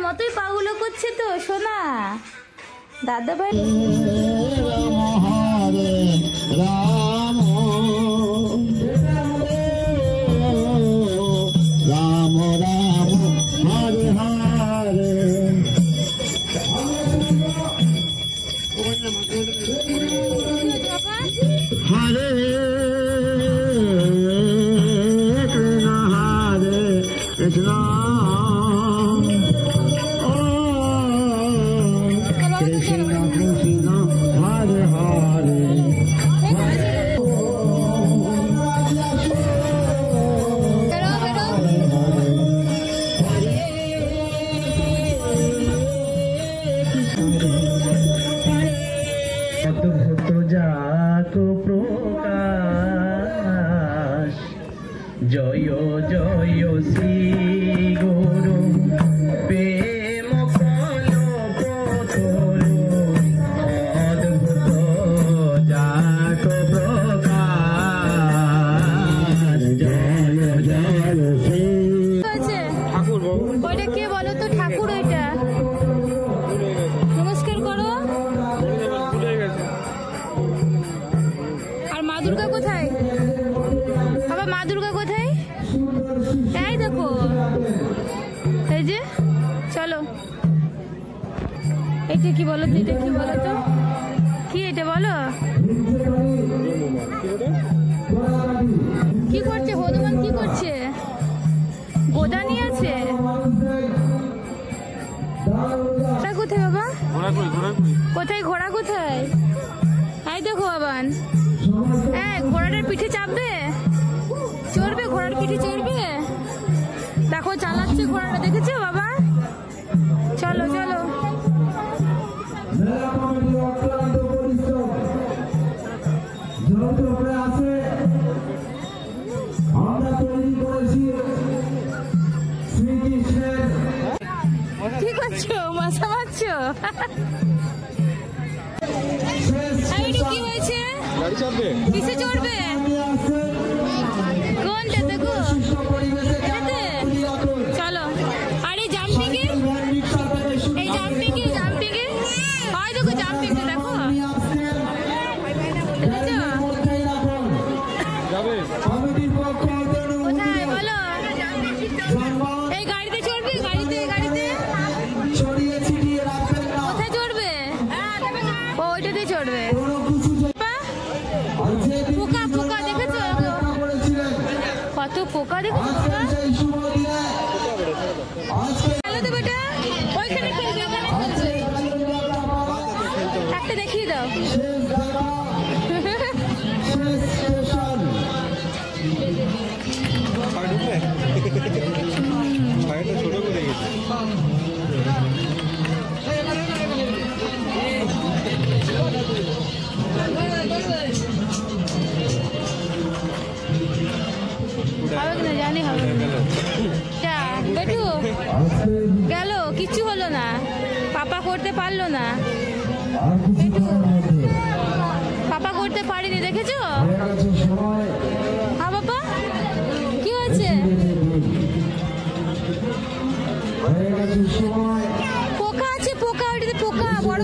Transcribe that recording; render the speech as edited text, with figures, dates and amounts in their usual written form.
মতোই পাগুলো করছে তো সোনা দাদা ভাই। রাম রাম রাম হরে হরে হরে কৃষ্ণ কৃষ্ণ কৃষ্ণ হরে হরে অদ্ভুত যাক প্রকাশ জয় জয় শ্রী গুরু প্রেম অদ্ভুত যাক প্রকাশ জয় জয় শ্রী ঠাকুর। ওইটা কে বলো তো ঠাকুর? ওইটা নমস্কার করো। আর মা দুর্গা কোথায়? বাবা মা দুর্গা কোথায়? এই দেখো, এই যে চলো। এটা কি বলো তো? এটা কি বলো তো? কি এটা বলো? কি করছে হনুমান? কি করছে? গোদা নিয়ে আছে। কোথায় বাবা? কোথায় ঘোড়া? কোথায়? এই দেখো বাবান, ঘোড়াটার পিঠে চাপবে? চড়বে? ঘোড়ার পিঠে চড়বে? দেখো চালাচ্ছে ঘোড়াটা, দেখেছো বাবা? চলো চলো। কি করছো? মশা মারছো? কি হয়েছে? কিসে চড়বে? কোনটাতে গো? এটাতে? চলো। আর এই জাম্পিংয়ে, এই জাম্পিংয়ে, জাম্পিংয়ে হয় দেখো, জাম্পিংটা দেখো, দেখেছো? কোথায় বলো? এই গাড়িতে চড়বে? গাড়িতে, গাড়িতে কোথায় চড়বে? ও ওইটাতে চড়বে। পোকা, পোকা দেখেছো? কত পোকা দেখেছো? খেলো তো বেটা, ওইখানে খেলবে, ওখানে খেলবে। একটা দেখিয়ে দাও। জানি হবে বেটু গেল, কিচ্ছু হলো না, পাপা করতে পারলো না। বেটু পাপা করতে পারিনি, দেখেছো? হ্যাঁ বাবা, কি হয়েছে? পোকা আছে, পোকা, ওইটাতে পোকা বড়।